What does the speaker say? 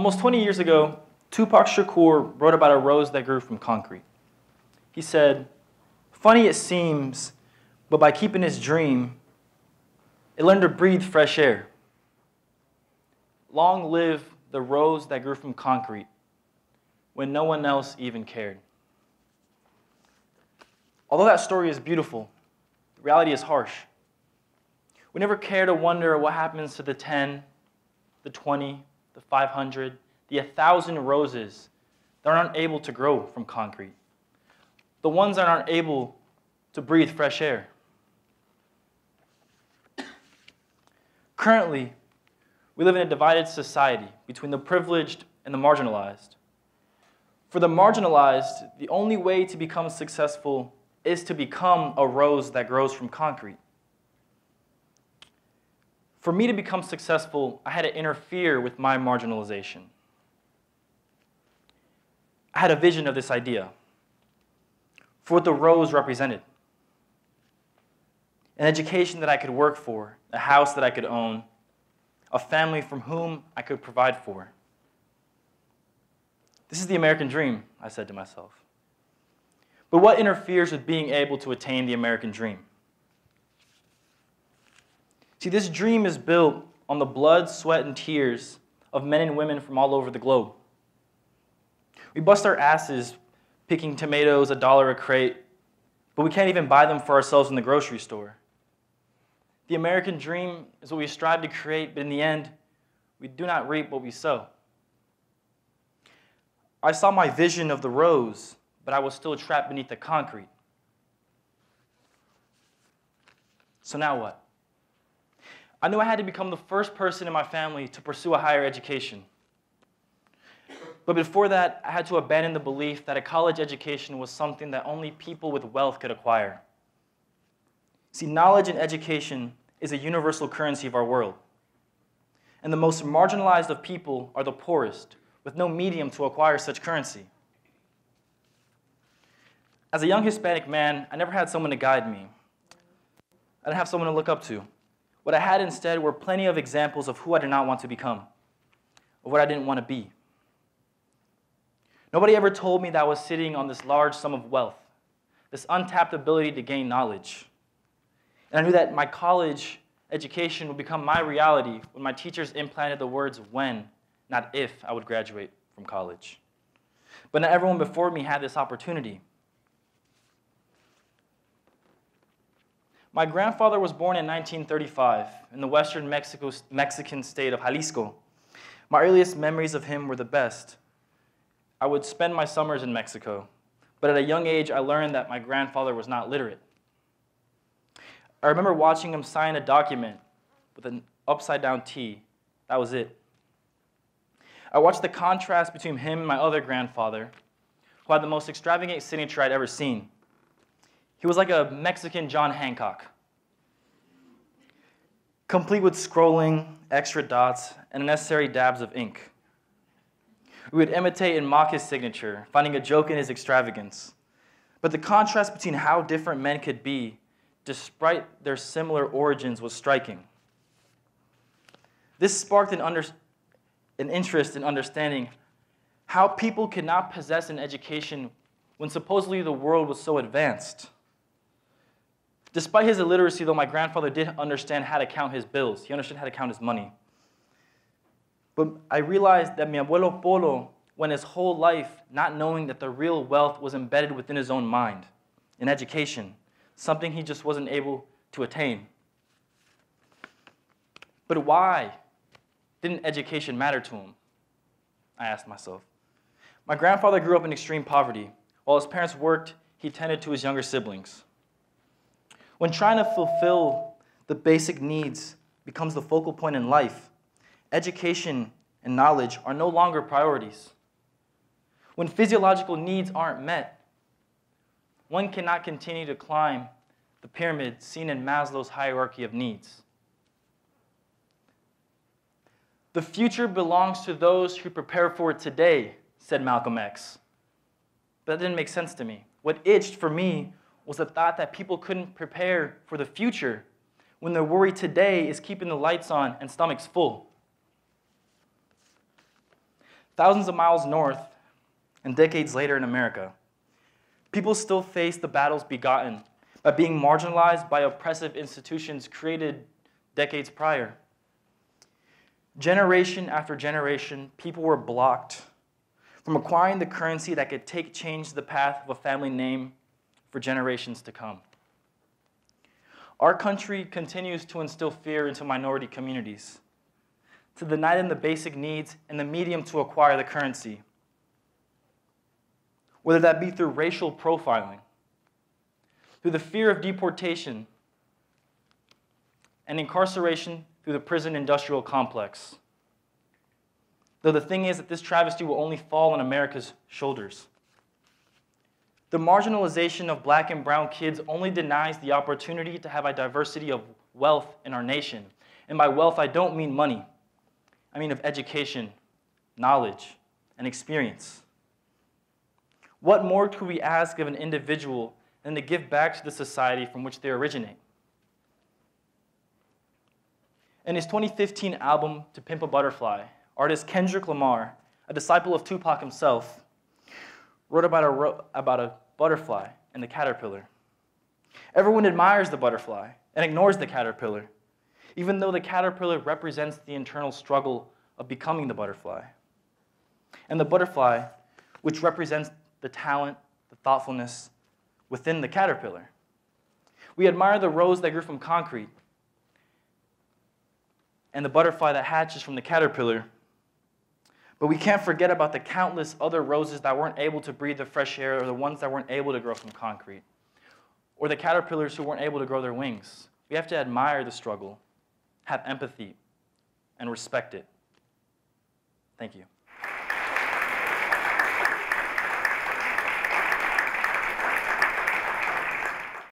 Almost 20 years ago, Tupac Shakur wrote about a rose that grew from concrete. He said, "Funny it seems, but by keeping its dream, it learned to breathe fresh air. Long live the rose that grew from concrete when no one else even cared." Although that story is beautiful, the reality is harsh. We never care to wonder what happens to the 10, the 20, the 500, the 1,000 roses that aren't able to grow from concrete, the ones that aren't able to breathe fresh air. Currently, we live in a divided society between the privileged and the marginalized. For the marginalized, the only way to become successful is to become a rose that grows from concrete. For me to become successful, I had to interfere with my marginalization. I had a vision of this idea for what the rose represented. An education that I could work for, a house that I could own, a family from whom I could provide for. This is the American dream, I said to myself. But what interferes with being able to attain the American dream? See, this dream is built on the blood, sweat, and tears of men and women from all over the globe. We bust our asses picking tomatoes $1 a crate, but we can't even buy them for ourselves in the grocery store. The American dream is what we strive to create, but in the end, we do not reap what we sow. I saw my vision of the rose, but I was still trapped beneath the concrete. So now what? I knew I had to become the first person in my family to pursue a higher education. But before that, I had to abandon the belief that a college education was something that only people with wealth could acquire. See, knowledge and education is a universal currency of our world. And the most marginalized of people are the poorest, with no medium to acquire such currency. As a young Hispanic man, I never had someone to guide me. I didn't have someone to look up to. What I had instead were plenty of examples of who I did not want to become, of what I didn't want to be. Nobody ever told me that I was sitting on this large sum of wealth, this untapped ability to gain knowledge. And I knew that my college education would become my reality when my teachers implanted the words when, not if, I would graduate from college. But not everyone before me had this opportunity. My grandfather was born in 1935 in the western Mexican state of Jalisco. My earliest memories of him were the best. I would spend my summers in Mexico, but at a young age, I learned that my grandfather was not literate. I remember watching him sign a document with an upside-down T. That was it. I watched the contrast between him and my other grandfather, who had the most extravagant signature I'd ever seen. He was like a Mexican John Hancock, complete with scrolling, extra dots, and necessary dabs of ink. We would imitate and mock his signature, finding a joke in his extravagance. But the contrast between how different men could be, despite their similar origins, was striking. This sparked an interest in understanding how people could not possess an education when supposedly the world was so advanced. Despite his illiteracy, though, my grandfather did understand how to count his bills. He understood how to count his money. But I realized that mi abuelo Polo went his whole life not knowing that the real wealth was embedded within his own mind, in education, something he just wasn't able to attain. But why didn't education matter to him? I asked myself. My grandfather grew up in extreme poverty. While his parents worked, he tended to his younger siblings. When trying to fulfill the basic needs becomes the focal point in life, education and knowledge are no longer priorities. When physiological needs aren't met, one cannot continue to climb the pyramid seen in Maslow's hierarchy of needs. The future belongs to those who prepare for it today, said Malcolm X. But that didn't make sense to me. What itched for me was the thought that people couldn't prepare for the future when their worry today is keeping the lights on and stomachs full. Thousands of miles north and decades later in America, people still face the battles begotten by being marginalized by oppressive institutions created decades prior. Generation after generation, people were blocked from acquiring the currency that could change the path of a family name for generations to come. Our country continues to instill fear into minority communities, to deny them the basic needs and the medium to acquire the currency, whether that be through racial profiling, through the fear of deportation, and incarceration through the prison industrial complex. Though the thing is that this travesty will only fall on America's shoulders. The marginalization of black and brown kids only denies the opportunity to have a diversity of wealth in our nation. And by wealth, I don't mean money. I mean of education, knowledge, and experience. What more could we ask of an individual than to give back to the society from which they originate? In his 2015 album, To Pimp a Butterfly, artist Kendrick Lamar, a disciple of Tupac himself, wrote about a butterfly and the caterpillar. Everyone admires the butterfly and ignores the caterpillar, even though the caterpillar represents the internal struggle of becoming the butterfly. And the butterfly, which represents the talent, the thoughtfulness within the caterpillar. We admire the rose that grew from concrete and the butterfly that hatches from the caterpillar, but we can't forget about the countless other roses that weren't able to breathe the fresh air, or the ones that weren't able to grow from concrete, or the caterpillars who weren't able to grow their wings. We have to admire the struggle, have empathy, and respect it. Thank you.